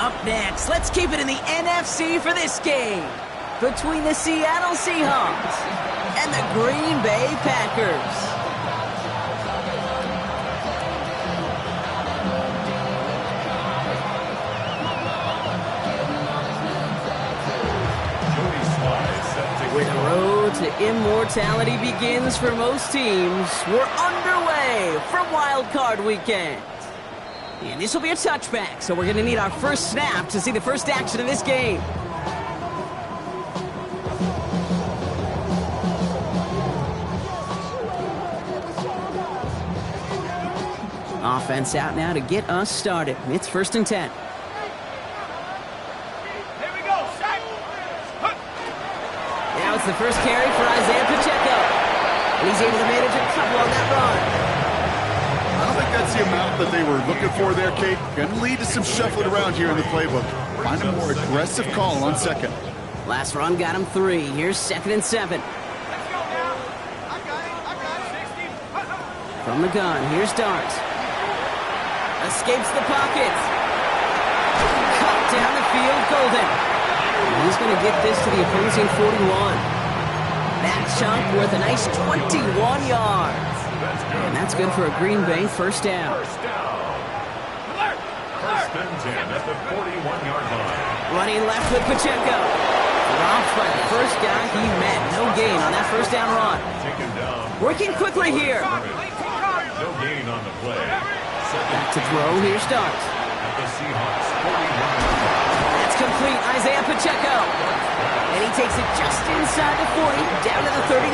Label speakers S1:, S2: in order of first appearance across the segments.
S1: Up next, let's keep it in the NFC for this game between the Seattle Seahawks and the Green Bay Packers. Where the road to immortality begins for most teams, we're underway for Wild Card Weekend. And this will be a touchback, so we're going to need our first snap to see the first action of this game. Offense out now to get us started. It's 1st and 10. Now it's the first carry for Isaiah Pacheco. And he's able to manage a couple on that run.
S2: I don't think that's the amount that they were looking for there, Kate. Going to lead to some shuffling around here in the playbook. Find a more aggressive call on second.
S1: Last run got him 3. Here's 2nd and 7. From the gun, here's Dart. Escapes the pocket. Cut down the field, Golden. And he's going to get this to the opposing 41. That chunk worth a nice 21 yards. And that's good for a Green Bay first down.
S3: First and 10 at the 41-yard line.
S1: Running left with Pacheco. Dropped by the first guy he met. No gain on that first down run.
S3: Taken down.
S1: Working quickly here.
S3: No gain on the play.
S1: Back to throw. Here's Dart.
S3: At the Seahawks 41.
S1: That's complete. Isaiah Pacheco. And he takes it just inside the 40, down to the 39.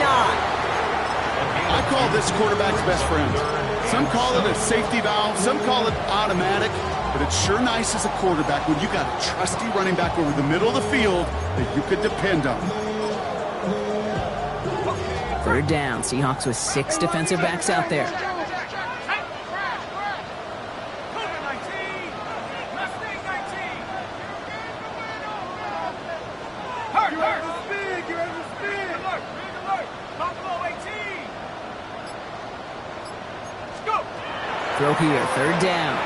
S2: I call this quarterback's best friend. Some call it a safety valve, some call it automatic, but it's sure nice as a quarterback when you got a trusty running back over the middle of the field that you could depend on.
S1: 3rd down. Seahawks with 6 defensive backs out there. Throw here, 3rd down.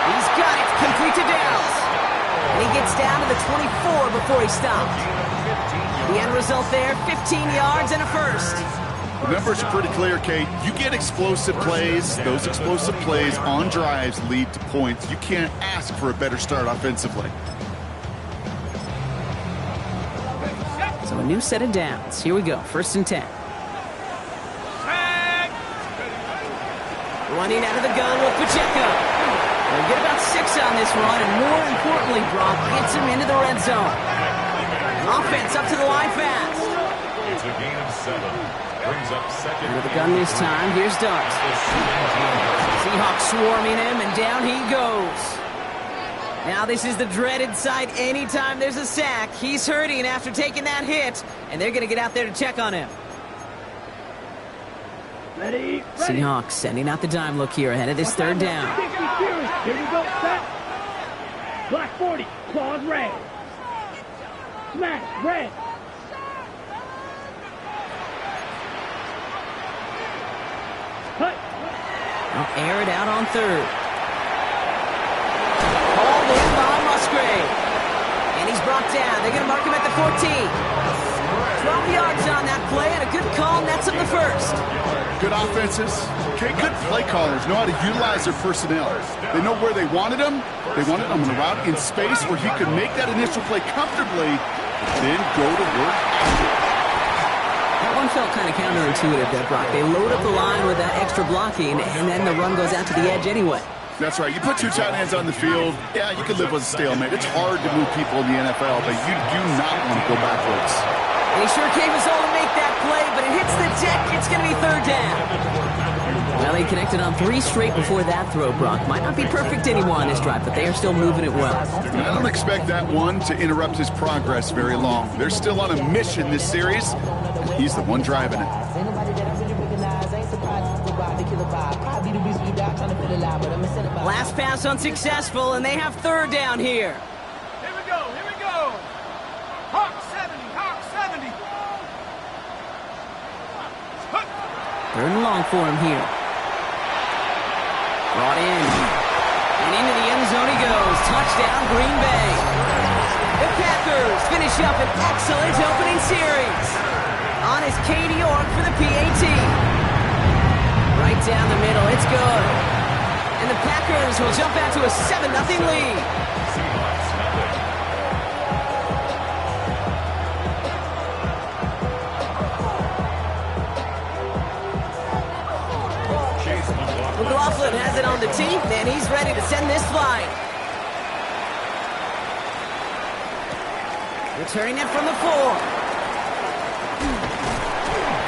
S1: He's got it, complete to Downs. And he gets down to the 24 before he stops. The end result there, 15 yards and a first.
S2: The numbers are pretty clear, Kate. You get explosive plays. Those explosive plays on drives lead to points. You can't ask for a better start offensively.
S1: So a new set of downs. Here we go, 1st and 10. Running out of the gun with Pacheco. They'll get about 6 on this run, and more importantly, Brock gets him into the red zone. Offense up to the line fast.
S3: It's a gain of 7. Brings up 2nd.
S1: Under the gun this time, here's Dart. Seahawks swarming him, and down he goes. Now this is the dreaded sight anytime there's a sack. He's hurting after taking that hit, and they're going to get out there to check on him.
S4: Ready.
S1: Seahawks sending out the dime look here ahead of this 3rd down.
S4: Here we go, set. Black 40, claws red. Smash, red. Cut.
S1: They'll air it out on 3rd. Hauled in by Musgrave. And he's brought down. They're going to mark him at the 14. 12 yards on that play, and a good call nets him the first.
S2: Good offenses. Okay, good play callers know how to utilize their personnel. They know where they wanted him. They wanted him on a route in space where he could make that initial play comfortably, then go to work after.
S1: That one felt kind of counterintuitive there, Brock. They load up the line with that extra blocking, and then the run goes out to the edge anyway.
S2: That's right. You put 2 tight ends on the field, yeah, you can live with a stalemate. It's hard to move people in the NFL, but you do not want to go backwards.
S1: He sure gave us all to make that play, but it hits the deck. It's going to be 3rd down. Well, he connected on 3 straight before that throw, Brock. Might not be perfect anymore on this drive, but they are still moving it well.
S2: I don't expect that one to interrupt his progress very long. They're still on a mission this series, and he's the one driving it.
S1: Last pass unsuccessful, and they have 3rd down here.
S5: Here we go. Hawk 70.
S1: 3rd and long for him here. Brought in. And into the end Green Bay. The Packers finish up an excellent opening series. On is Katie York for the PAT. Right down the middle, it's good. And the Packers will jump out to a 7-0 lead. McLaughlin has it on the tee, and he's ready to send this flying. Returning it from the 4.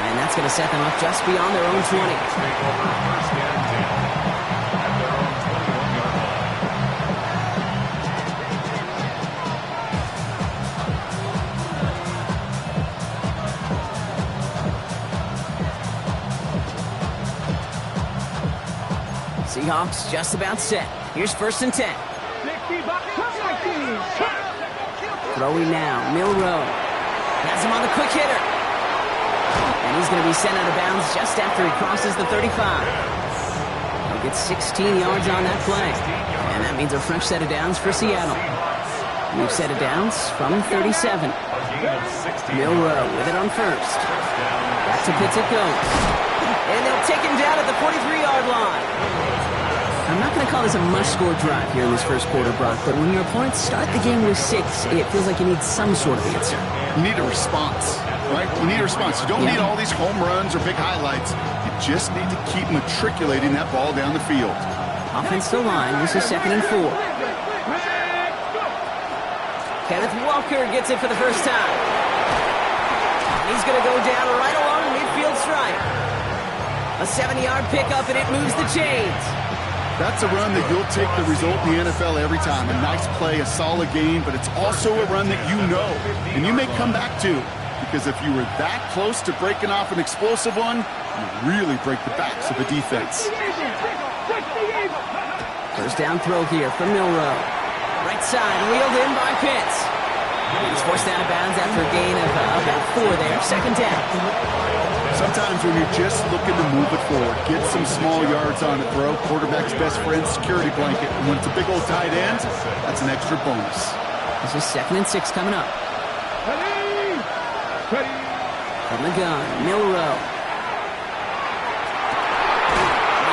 S1: And that's going to set them up just beyond their own 20. Seahawks just about set. Here's 1st and 10. Throwing now, Milrow. Has him on the quick hitter. And he's going to be sent out of bounds just after he crosses the 35. He'll get 16 yards on that play. And that means a fresh set of downs for Seattle. New set of downs from 37. Milrow with it on 1st. Back to Pitts it goes. And they'll take him down at the 43-yard line. I'm not going to call this a must-score drive here in this first quarter, Brock, but when your opponents start the game with 6, it feels like you need some sort of answer.
S2: You need a response, right? You need a response. You don't need all these home runs or big highlights. You just need to keep matriculating that ball down the field.
S1: Offensive line, this is 2nd and 4. Kenneth Walker gets it for the first time. And he's going to go down right along the midfield stripe. A 7-yard pickup, and it moves the chains.
S2: That's a run that you'll take the result in the NFL every time. A nice play, a solid game, but it's also a run that you know, and you may come back to, because if you were that close to breaking off an explosive one, you really break the backs of a defense.
S1: First down throw here from Milrow. Right side, wheeled in by Pitts. He's forced out of bounds after a gain of about 4 there. 2nd down.
S2: Sometimes when you're just looking to move it forward, get some small yards on a throw, quarterback's best friend, security blanket. And when it's a big old tight end, that's an extra bonus.
S1: This is 2nd and 6 coming up. From the gun, Milrow.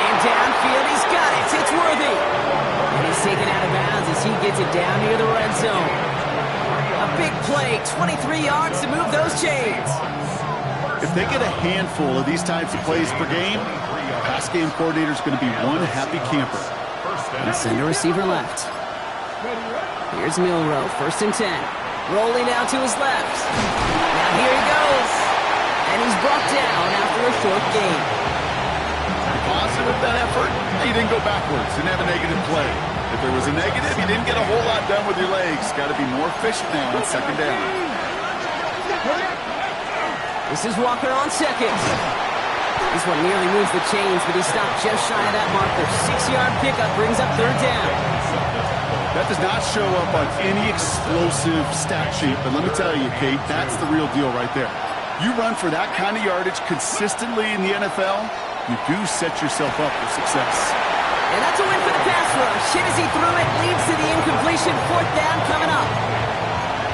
S1: And downfield, he's got it. It's Worthy. And he's taken out of bounds as he gets it down near the red zone. A big play, 23 yards to move those chains.
S2: If they get a handful of these types of plays per game, the pass game coordinator is going to be one happy camper.
S1: And send a receiver left. Here's Milrow, 1st and 10. Rolling out to his left. Now here he goes. And he's brought down after a short gain.
S2: Positive of that effort, he didn't go backwards, didn't have a negative play. If there was a negative, you didn't get a whole lot done with your legs. Got to be more efficient now on 2nd down.
S1: This is Walker on 2nd. This one nearly moves the chains, but he stopped just shy of that marker. 6-yard pickup brings up 3rd down.
S2: That does not show up on any explosive stat sheet, but let me tell you, Kate, that's the real deal right there. You run for that kind of yardage consistently in the NFL, you do set yourself up for success.
S1: And that's a win for the pass rush. Hit as he threw it, leads to the incompletion. 4th down coming up.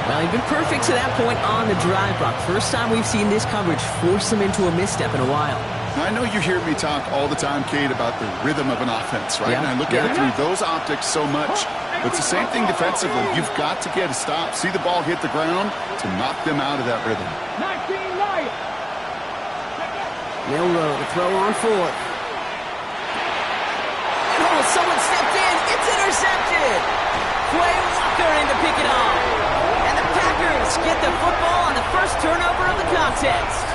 S1: Well, he's been perfect to that point on the drive, Brock. First time we've seen this coverage force him into a misstep in a while.
S2: Now, I know you hear me talk all the time, Kate, about the rhythm of an offense, right?
S1: Yeah.
S2: And I look at it through those optics so much. But it's the same thing defensively. You've got to get a stop, see the ball hit the ground to knock them out of that rhythm.
S4: 19 Lions.
S1: Milrow to throw on 4th. Oh, someone stepped in. It's intercepted. Quay Walker in to pick it off. And the Packers get the football on the first turnover of the contest.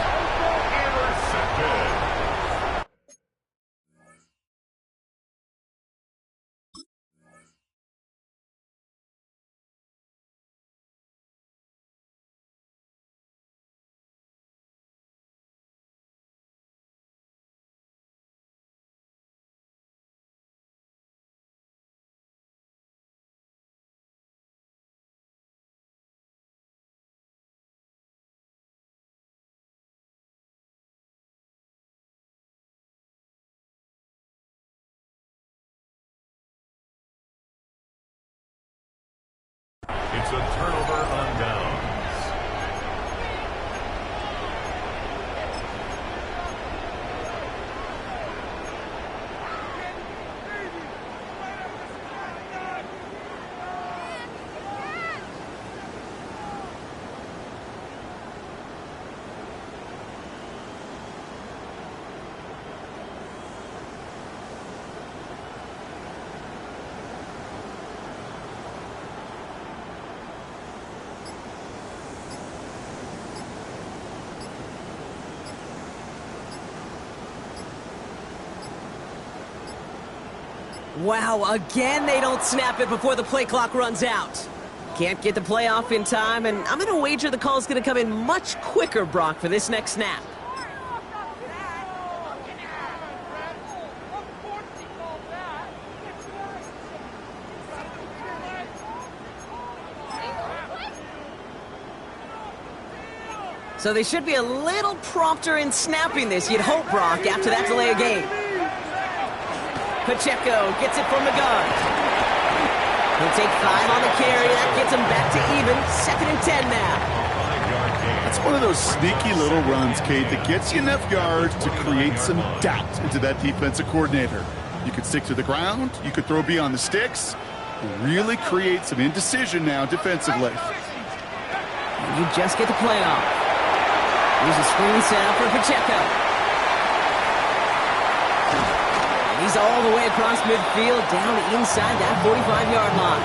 S1: Wow, again they don't snap it before the play clock runs out. Can't get the play off in time, and I'm going to wager the call's going to come in much quicker, Brock, for this next snap. So they should be a little prompter in snapping this, you'd hope, Brock, after that delay of game. Pacheco gets it from the guard. He'll take 5 on the carry. That gets him back to even. 2nd and 10 now.
S2: That's one of those sneaky little runs, Kate, that gets you enough yards to create some doubt into that defensive coordinator. You could stick to the ground. You could throw beyond the sticks. Really create some indecision now defensively.
S1: You just get the play off. Here's a screen set up for Pacheco. He's all the way across midfield, down inside that 45-yard line.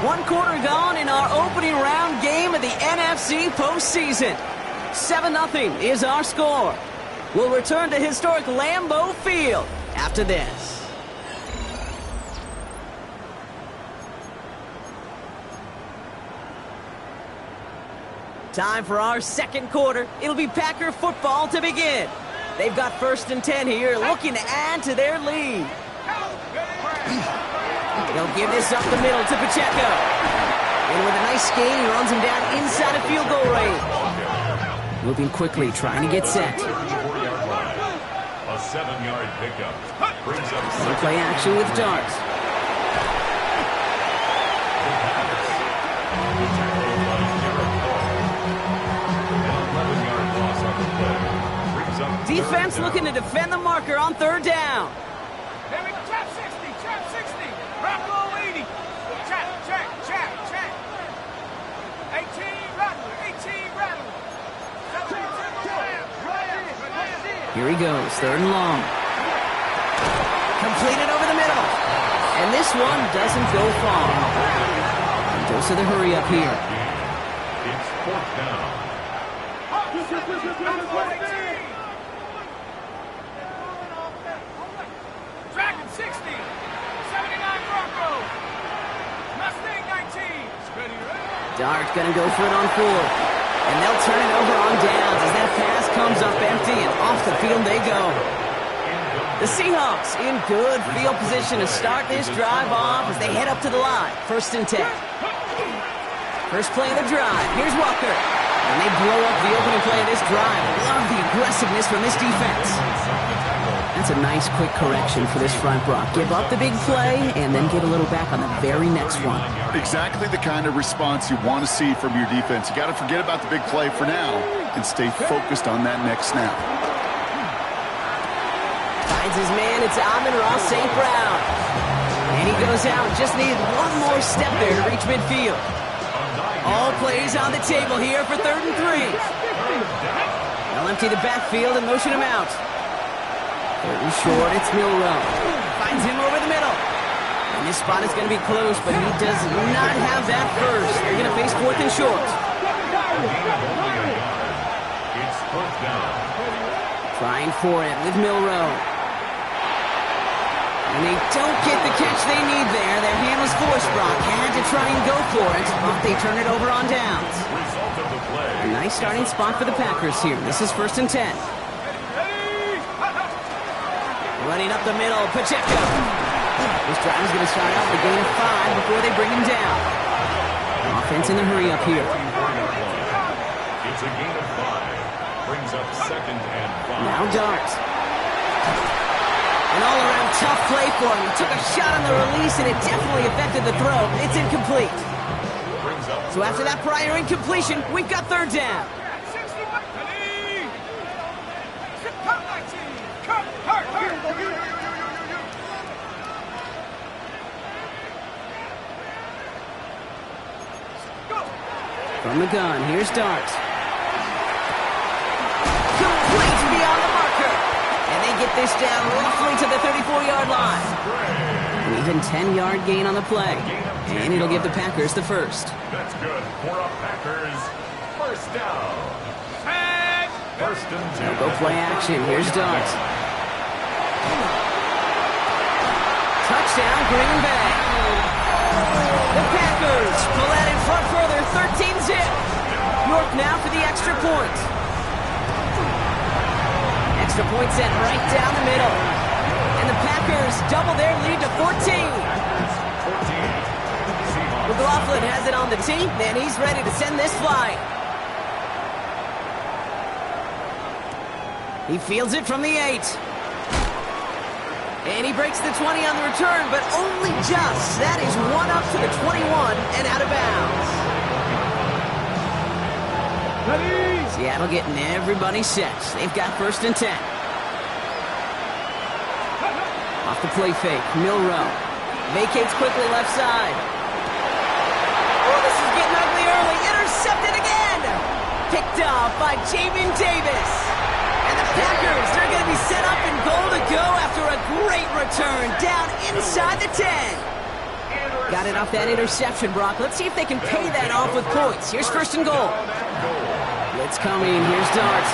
S1: One quarter gone in our opening round game of the NFC postseason. 7-0 is our score. We'll return to historic Lambeau Field after this. Time for our second quarter. It'll be Packer football to begin. They've got 1st and 10 here, looking to add to their lead. They'll give this up the middle to Pacheco. And with a nice gain, he runs him down inside of field goal range. Moving quickly, trying to get set.
S3: A 7-yard pickup. Brings up
S1: Play action with Dart. Defense looking to defend the marker on 3rd down.
S5: Here we go. Trap 60. Trap 60. Rattle 80. Trap. 18 Rattler. 18 Rattler.
S1: Here he goes, 3rd and long. Completed over the middle. And this one doesn't go far. Goes to the hurry up here.
S3: It's 4th down.
S5: Dragon 60. 79 Broncos. Mustang 19.
S1: Dart gonna go for it on 4th. And they'll turn it over on downs as that pass comes up empty and off the field they go. The Seahawks in good field position to start this drive off as they head up to the line. 1st and 10. First play of the drive. Here's Walker. And they blow up the opening play of this drive. Love the aggressiveness from this defense. That's a nice quick correction for this front, Brock. Give up the big play and then get a little back on the very next one.
S2: Exactly the kind of response you want to see from your defense. You got to forget about the big play for now and stay focused on that next snap.
S1: Finds his man. It's Amon-Ra St. Brown. And he goes out. Just needed one more step there to reach midfield. All plays on the table here for 3rd and 3. They'll empty the backfield and motion him out. 3rd and short, it's Milroe. Finds him over the middle. And this spot is going to be close, but he does not have that first. They're going to face 4th and short.
S3: It's 4th down.
S1: Trying for it with Milroe. And they don't get the catch they need there. Their hand was forced, Brock. Had to try and go for it, but they turn it over on downs.
S3: Result of the play.
S1: A nice starting spot for the Packers here. This is 1st and 10. Running up the middle, Pacheco. This drive is going to start out with a gain of 5 before they bring him down. Offense in the hurry up here.
S3: It's a gain of 5. Brings up 2nd and 5.
S1: Now Dart. An all-around tough play for him. He took a shot on the release, and it definitely affected the throw. It's incomplete. So after that prior incompletion, we've got 3rd down. From the gun, here's Dart. Complete beyond the marker. And they get this down roughly to the 34-yard line. An even 10-yard gain on the play. And it'll give the Packers the first.
S3: That's good for a Packers 1st down. First and 10.
S1: Go play action. Here's Dart. Touchdown, Green Bay. The Packers pull out in front further, 13-zip. York now for the extra point. Extra point set right down the middle. And the Packers double their lead to 14. McLaughlin has it on the tee, and he's ready to send this flying. He fields it from the 8. And he breaks the 20 on the return, but only just. That is one up to the 21 and out of bounds. Seattle getting everybody set. They've got first and 10. Off the play fake, Milrow. Vacates quickly left side. Oh, this is getting ugly early. Intercepted again. Picked off by Jamin Davis. And the Packers, they're going to be set up in goal to go after a great return down inside the 10. Got it off that interception, Brock. Let's see if they can pay that off with points. Here's first and goal. Blitz coming. Here's Dart.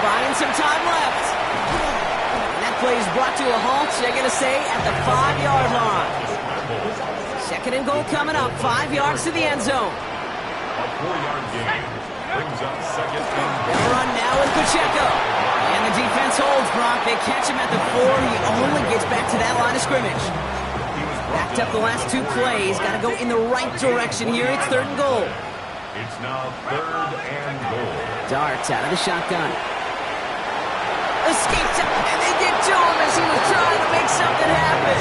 S1: Buying some time left. And that play is brought to a halt, they're going to say, at the 5-yard line. Second and goal coming up. 5 yards to the end zone.
S3: A 4-yard gain brings up second and
S1: They'll run now with Pacheco. And the defense holds, Brock. They catch him at the 4. He only gets back to that line of scrimmage. Backed up the last 2 plays. Got to go in the right direction here. It's third and goal.
S3: It's now third and goal.
S1: Darts out of the shotgun. Escapes him, and they get to him as he was trying to make something happen.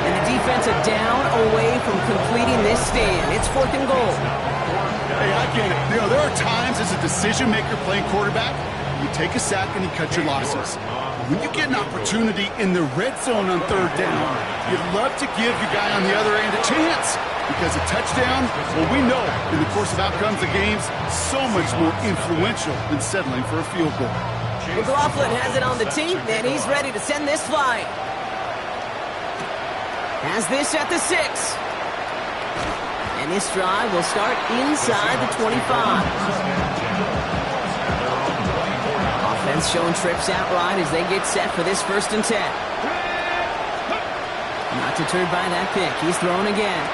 S1: And the defensive down away from completing this stand. It's fourth and goal.
S2: Hey, I get it. You know, there are times as a decision-maker playing quarterback, you take a sack and you cut your losses. When you get an opportunity in the red zone on third down, you'd love to give your guy on the other end a chance. Because a touchdown, well, we know in the course of outcomes of games, so much more influential than settling for a field goal.
S1: McLaughlin has it on the tee, and he's ready to send this flying. Has this at the 6. And this drive will start inside the 25. Offense showing trips outright as they get set for this first and 10. Not deterred by that pick. He's throwing again.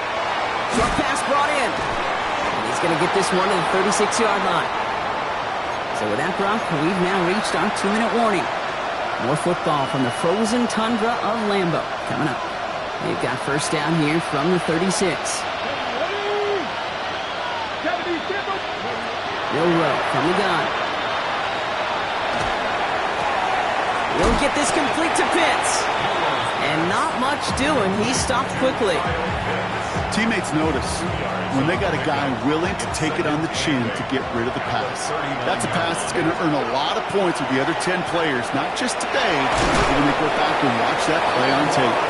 S1: Short pass brought in. And he's going to get this one to the 36-yard line. So with that, Brock, we've now reached our 2-minute warning. More football from the frozen tundra of Lambeau coming up. They've got first down here from the 36. Milrow from the gun. He'll get this complete to Pitts. And not much doing. He stopped quickly.
S2: Teammates notice when they got a guy willing to take it on the chin to get rid of the pass. That's a pass that's going to earn a lot of points with the other 10 players, not just today, but when they go back and watch that play on tape.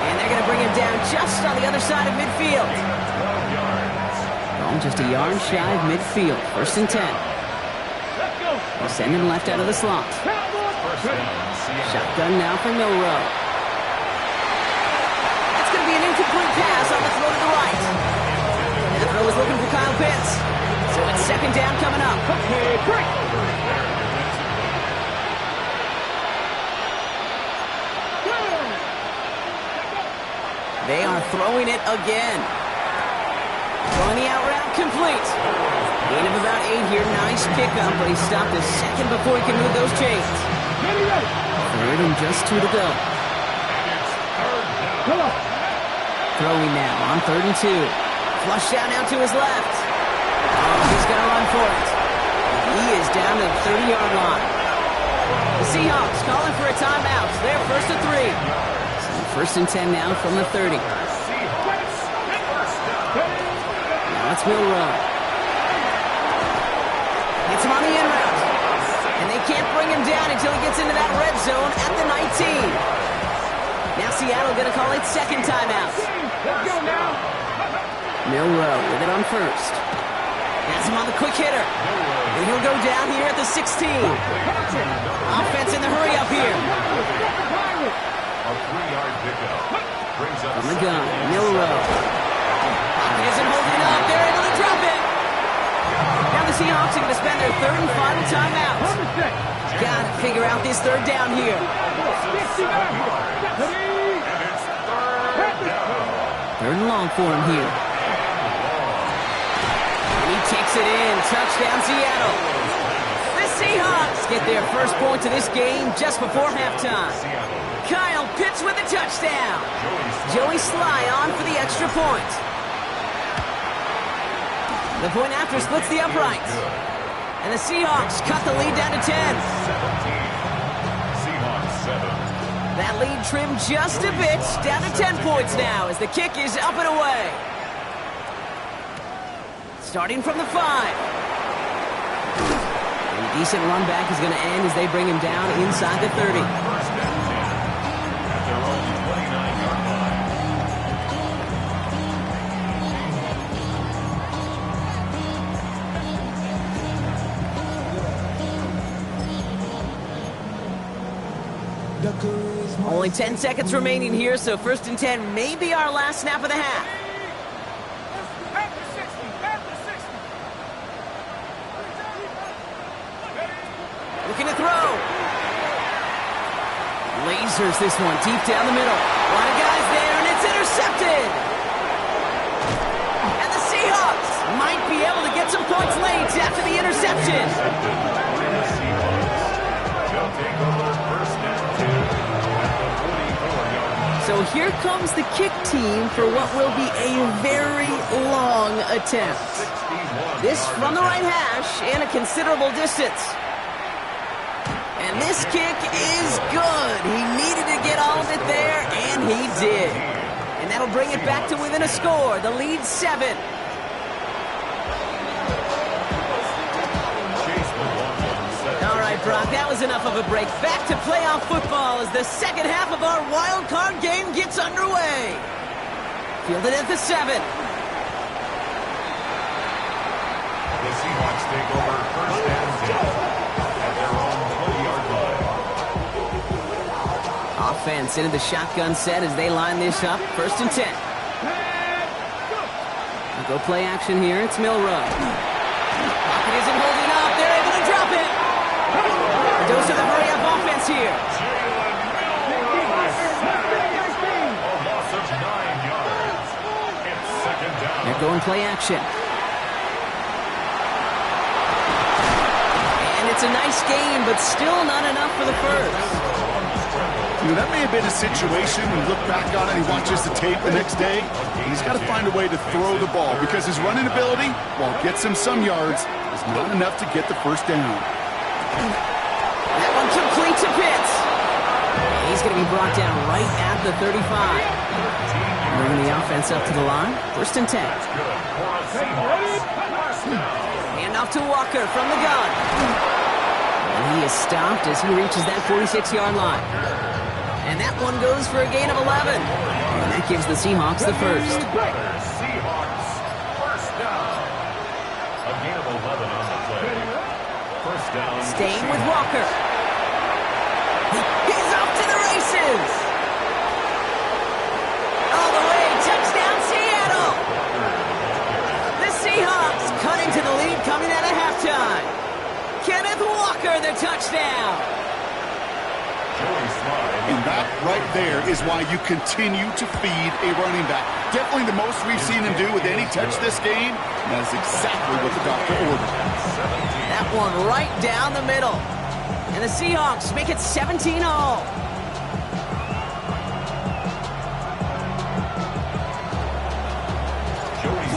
S1: And they're going to bring him down just on the other side of midfield. Well, just a yard shy of midfield. First and 10. We'll send him left out of the slot. Shotgun now for Milrow. That's going to be an incomplete pass on the throw to the right. And the throw is looking for Kyle Pitts. So it's second down coming up. They are throwing it again. Throwing the out route complete. Gain of about 8 here. Nice pickup, but he stopped a second before he can move those chains. Third and just 2 to go. Throwing now on 3rd and 2. Flushed out now to his left. Oh, he's going to run for it. He is down to the 30-yard line. The Seahawks calling for a timeout. They're first and 3. So first and 10 now from the 30. Now it's Milrow. Hits him on the in route. And they can't bring him down until he gets into that red zone at the 19. Now Seattle going to call it second timeout.
S5: Let's go now.
S1: Milrow with it on first. Has him on the quick hitter. And he'll go down here at the 16. Offense in the hurry up here.
S3: A 3-yard pickup brings up
S1: From the gun, Milrow. Pocket isn't holding up. They're able to drop it. Now the the Seahawks are going to spend their third and final timeout. Got to figure out this third down here. Third and long for him here. And he takes it in. Touchdown, Seattle. The Seahawks get their first point of this game just before halftime. Kyle Pitts with a touchdown. Joey Sly on for the extra point. The point after splits the uprights. And the Seahawks cut the lead down to 10.
S3: 17. Seahawks 7.
S1: That lead trimmed just a bit, down to 10 points now as the kick is up and away. Starting from the 5. A decent run back is going to end as they bring him down inside the 30.
S3: First and 10 at their own 29-yard line.
S1: Only 10 seconds remaining here, so first and 10 may be our last snap of the half.
S5: After 60, after 60.
S1: Looking to throw. Lasers this one deep down the middle. A lot of guys there, and it's intercepted. And the Seahawks might be able to get some points late after the interception.
S3: They'll take over first and 10 at the 44-yard line.
S1: So here comes the kick team for what will be a very long attempt.
S3: 61
S1: This from the right hash and a considerable distance. And this kick is good. He needed to get all of it there, and he did. And that'll bring it back to within a score. The lead 7. All right, Brock, that was enough of a break. Back to playoff football as the second half of our wild card game gets underway. Fielded at the 7.
S3: The Seahawks take over first and 10 at their own 20-yard line.
S1: Offense into the shotgun set as they line this up. First and 10. Go play action here. It's Milrow. Pocket isn't holding up. They're able to drop it. A dose of the hurry-up offense here.
S3: A loss of 9 yards. It's second down.
S1: They're going play action. And it's a nice game, but still not enough for the first.
S2: You know, that may have been a situation when you look back on it and he watches the tape the next day. He's got to find a way to throw the ball because his running ability, while it gets him some yards, is not enough to get the first down.
S1: That one complete to Pitts. He's going to be brought down right at the 35. Bringing the offense up to the line. First and 10. Hand off to Walker from the gun. And he is stopped as he reaches that 46-yard line. And that one goes for a gain of 11. And that gives the Seahawks the first.
S3: Seahawks, first down. A gain of 11 on the play. First down.
S1: Staying with Walker. He's off to the races. All the way, touchdown Seattle. The Seahawks cut into the lead coming out of halftime. Kenneth Walker, the touchdown.
S2: And that right there is why you continue to feed a running back. Definitely the most we've seen him do with any touch this game. And that is exactly what the doctor ordered.
S1: That one right down the middle. And the Seahawks make it 17-all.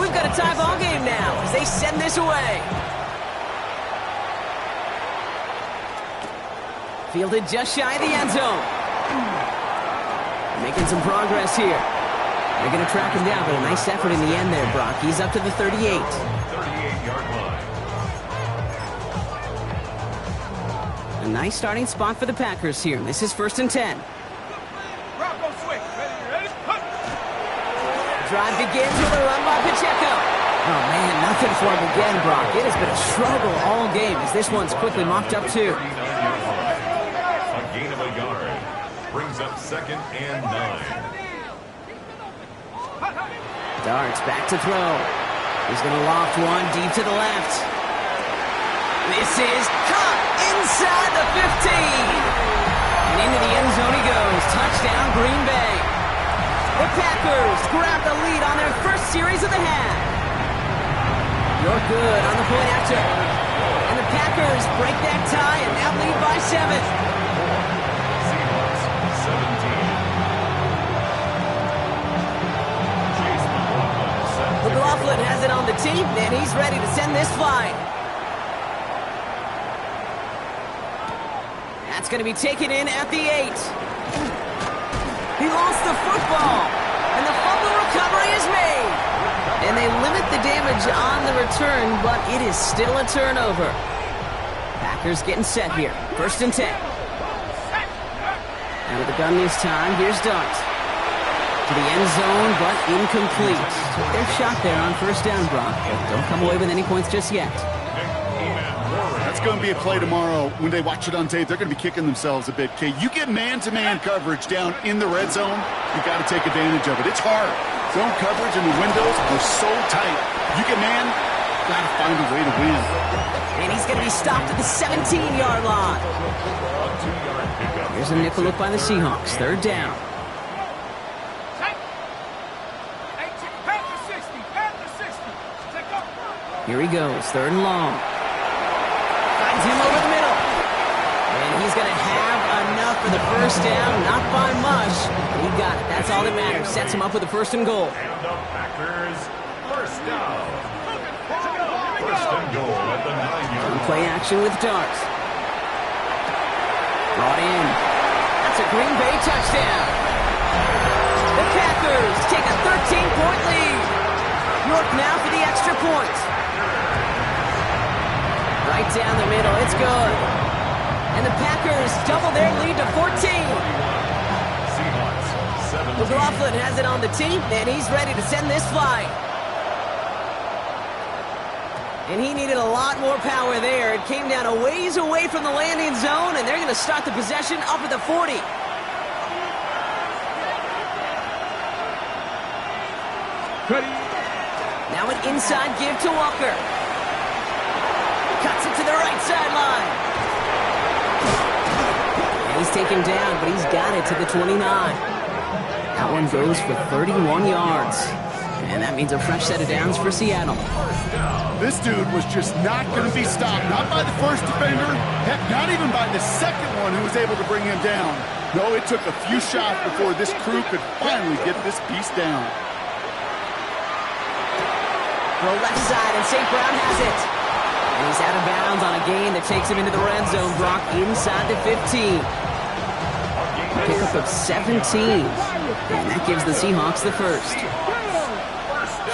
S1: We've got a tie ball game now as they send this away. Fielded just shy of the end zone. Making some progress here. They're going to track him down, but a nice effort in the end there, Brock. He's up to the 38.
S3: 38-yard line.
S1: A nice starting spot for the Packers here. This is first and 10.
S5: Bronco switch. Ready? Hut.
S1: Drive begins with a run by Pacheco. Oh, man, nothing for him again, Brock. It has been a struggle all game as this one's quickly mopped up, too.
S3: 39-yard line. A gain of a yard. Brings up second and 9.
S1: Darts back to throw. He's going to loft one deep to the left. This is caught inside the 15. And into the end zone he goes. Touchdown, Green Bay. The Packers grab the lead on their first series of the half. You're good on the point after. And the Packers break that tie and now lead by 7.
S3: Seahawks 17.
S1: McLaughlin has it on the team, and he's ready to send this flying. That's going to be taken in at the 8. He lost the football, and the fumble recovery is made. And they limit the damage on the return, but it is still a turnover. Packers getting set here. 1st and 10. Out of the gun this time. Here's Dart. To the end zone, but incomplete. Took their shot there on 1st down, Brock. But don't come away with any points just yet.
S2: That's going to be a play tomorrow. When they watch it on tape, they're going to be kicking themselves a bit. Okay, you get man-to-man coverage down in the red zone, you got to take advantage of it. It's hard. Zone coverage and the windows are so tight. You get man, got to find a way to win.
S1: And he's going to be stopped at the 17-yard line. Here's a nickel look by the Seahawks. 3rd down. Here he goes. 3rd and long. Finds him over the middle. And he's going to have enough for the 1st down. Not by much. He got it. That's all that matters. Sets him up with a 1st and goal.
S3: And the Packers 1st down. 1st and goal at the 9-yard line.
S1: Play action with Dart. Brought in. That's a Green Bay touchdown. The Packers take a 13-point lead. York now for the extra point. Right down the middle. It's good. And the Packers double their lead to 14.
S3: Seahawks 17.
S1: McLaughlin has it on the team, and he's ready to send this flying. And he needed a lot more power there. It came down a ways away from the landing zone, and they're going to start the possession up at the 40. Now an inside give to Walker. Cuts it to the right sideline. And he's taken down, but he's got it to the 29. That one goes for 31 yards. And that means a fresh set of downs for Seattle.
S2: This dude was just not going to be stopped. Not by the first defender. Heck, not even by the second one who was able to bring him down. No, it took a few shots before this crew could finally get this beast down.
S1: The left side, and St. Brown has it. And he's out of bounds on a gain that takes him into the red zone. Brock inside the 15. Pickup of 17. And that gives the Seahawks the 1st.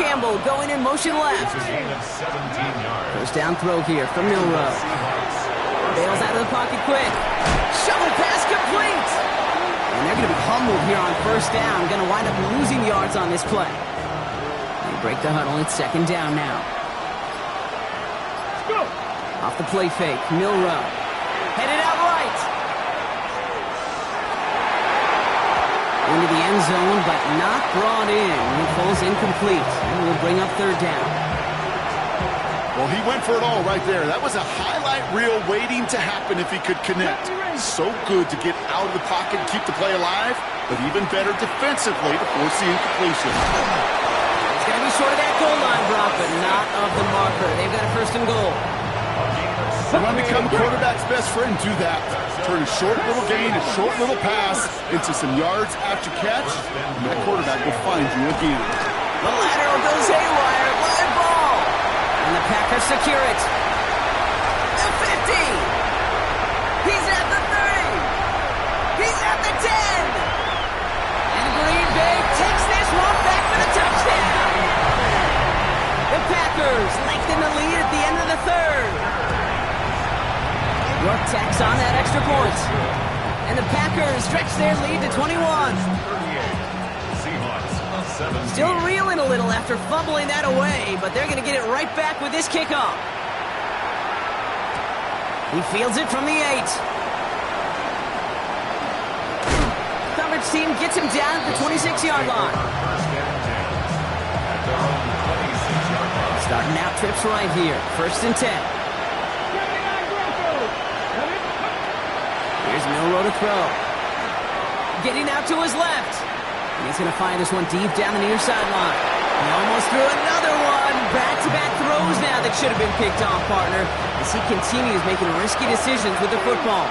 S1: Campbell going in motion left. 1st down throw here from Milrow. Bails out of the pocket quick. Shovel pass complete. And they're going to be humbled here on 1st down. Going to wind up losing yards on this play. They break the huddle. It's 2nd down now. Off the play fake, Milrow. Headed out right. Into the end zone, but not brought in. He falls incomplete. And will bring up 3rd down.
S2: Well, he went for it all right there. That was a highlight reel waiting to happen if he could connect. So good to get out of the pocket and keep the play alive, but even better defensively to force the incompletion.
S1: It's going to be short of that goal line, Brock, but not of the marker. They've got a 1st and goal.
S2: You want to become a quarterback's best friend, do that. Turn a short little gain, a short little pass into some yards after catch, and that quarterback will find you again.
S1: The lateral goes haywire. Live ball. And the Packers secure it. The 50. He's at the 30. He's at the 10. And Green Bay takes this one back for the touchdown. The Packers lengthen the lead at the end of the 3rd. York tacks on that extra point. And the Packers stretch their lead to 21. Still reeling a little after fumbling that away, but they're going to get it right back with this kickoff. He fields it from the 8. Coverage team gets him down at the 26-yard line. Starting out trips right here. 1st and 10. Here's Milroe to throw. Getting out to his left. And he's going to fire this one deep down the near sideline. He almost threw another one. Back-to-back throws now that should have been picked off, partner, as he continues making risky decisions with the football.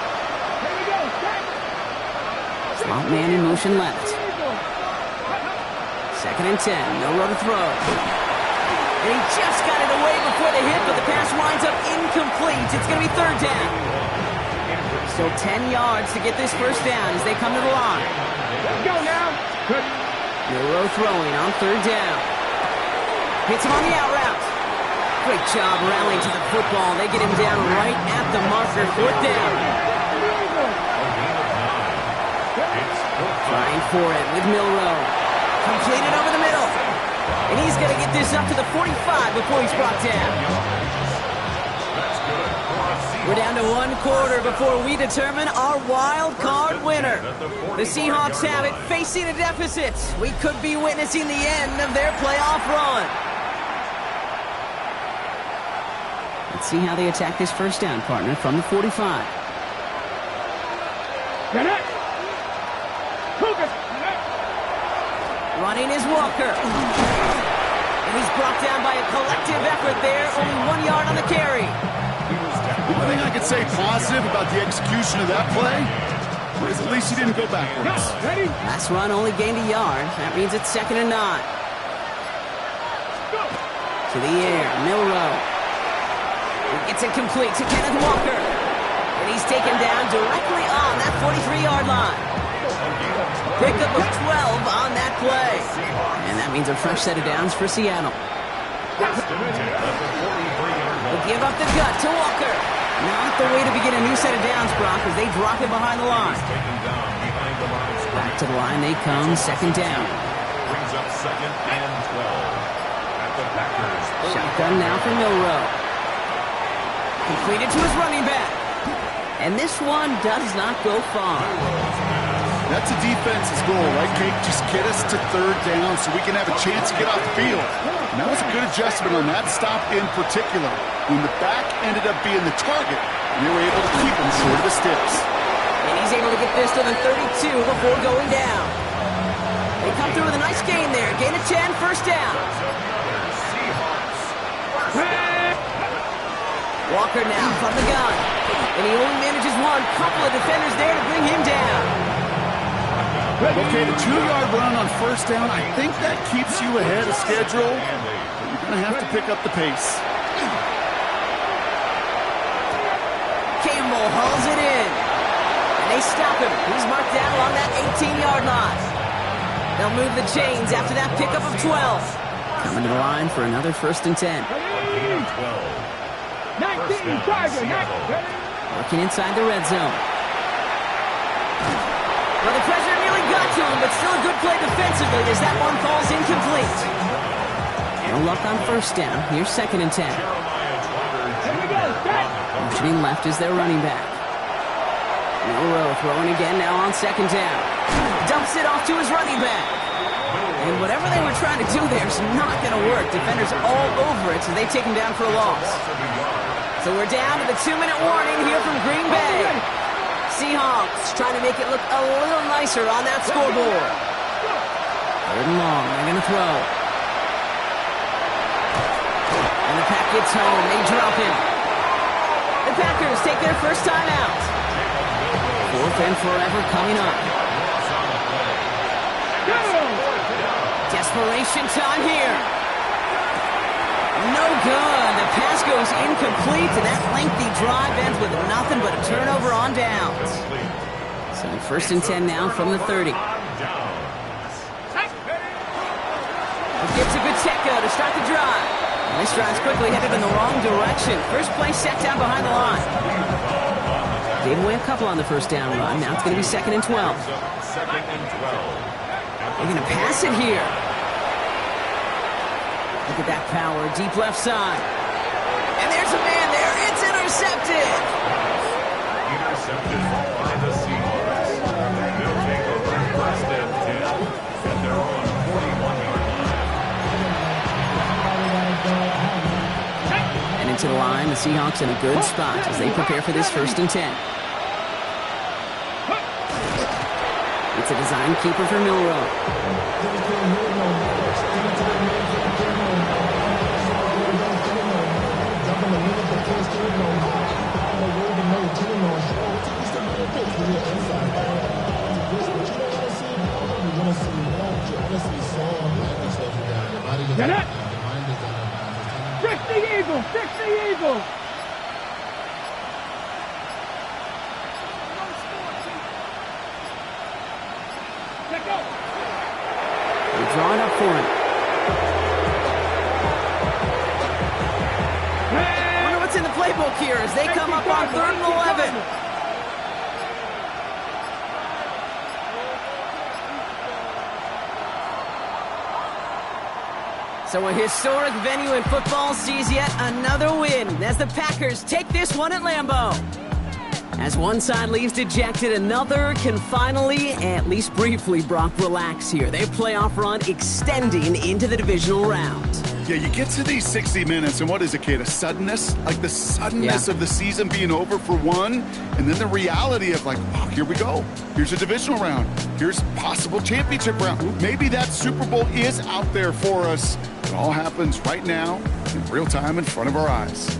S1: Slot man in motion left. 2nd and 10. Milroe to throw. And he just got it away before the hit, but the pass winds up incomplete. It's going to be 3rd down. Still 10 yards to get this first down as they come to the line.
S4: Let's go now.
S1: Milroe throwing on 3rd down. Hits him on the out route. Great job rallying to the football. They get him down right at the marker. 4th down. Trying for it with Milroe. Completed over the middle. And he's going to get this up to the 45 before he's brought down. We're down to 1 quarter before we determine our wild card winner. The Seahawks have it, facing a deficit. We could be witnessing the end of their playoff run. Let's see how they attack this first down, partner, from the 45. Running is Walker. And he's brought down by a collective effort there. Only 1 yard on the carry.
S2: One thing I could say positive about the execution of that play is at least he didn't go backwards.
S1: Last run only gained a yard. That means it's 2nd and 9. To the air, Milroe. He gets it complete to Kenneth Walker. And he's taken down directly on that 43-yard line. Pickup of 12 on that play. And that means a fresh set of downs for Seattle. Will give up the gut to Walker. Not the way to begin a new set of downs, Brock, as they drop it behind the line. Back to the line they come, 2nd down.
S3: Brings up 2nd and 12. At the Packers.
S1: Shotgun now for Milroe. Completed to his running back. And this one does not go far.
S2: That's a defense's goal, right, Kate? Just get us to 3rd down so we can have a chance to get off the field. And that was a good adjustment on that stop in particular. When the back ended up being the target, and they were able to keep him short of the sticks.
S1: And he's able to get this to the 32 before going down. They come through with a nice gain there. Gain of 10, 1st down. Walker now from the gun. And he only manages one. Couple of defenders there to bring him down.
S2: Okay, the 2-yard run on 1st down, I think that keeps you ahead of schedule. But you're going to have to pick up the pace.
S1: Campbell hauls it in. And they stop him. He's marked down along that 18-yard line. They'll move the chains after that pickup of 12. Coming to the line for another 1st and 10.
S4: 19, Tiger,
S1: Working inside the red zone. Well, the pressure nearly got to him, but still a good play defensively as that one falls incomplete. No luck on 1st down. Here's 2nd and 10. Motioning left is their running back. Milroe throwing again now on 2nd down. Dumps it off to his running back. And whatever they were trying to do there is not going to work. Defenders all over it, so they take him down for a loss. So we're down to the 2-minute warning here from Green Bay. Seahawks trying to make it look a little nicer on that scoreboard. 3rd and long, they're going to throw. And the pack gets home, they drop him. The Packers take their first time out. 4th and forever coming up. Desperation time here. No good. The pass goes incomplete, and that lengthy drive ends with nothing but a turnover on downs. So 1st and 10 now from the 30. Gets a good Tecco to start the drive. And this drive's quickly headed in the wrong direction. First play set down behind the line. Gave away a couple on the 1st down run. Now it's going to be 2nd and 12. They're going to pass it here. Look at that power, deep left side. And there's a man there. It's intercepted.
S3: Intercepted by the Seahawks. They'll take over 1st and 10. And they're on 41-yard line.
S1: And into the line, the Seahawks in a good spot as they prepare for this 1st and 10. It's a design keeper for Milrow.
S4: Get it! Fix the eagle! Fix the eagle! Let go!
S1: They're drawing up for it. I wonder what's in the playbook here as they come up on 3rd and 11. So a historic venue in football sees yet another win as the Packers take this one at Lambeau. As one side leaves dejected, another can finally, at least briefly, Brock, relax here. Their playoff run extending into the divisional round.
S2: Yeah, you get to these 60 minutes, and what is it, Kate? A suddenness? Like the suddenness of the season being over for one, and then the reality of like, oh, here we go. Here's a divisional round. Here's possible championship round. Maybe that Super Bowl is out there for us. It all happens right now, in real time, in front of our eyes.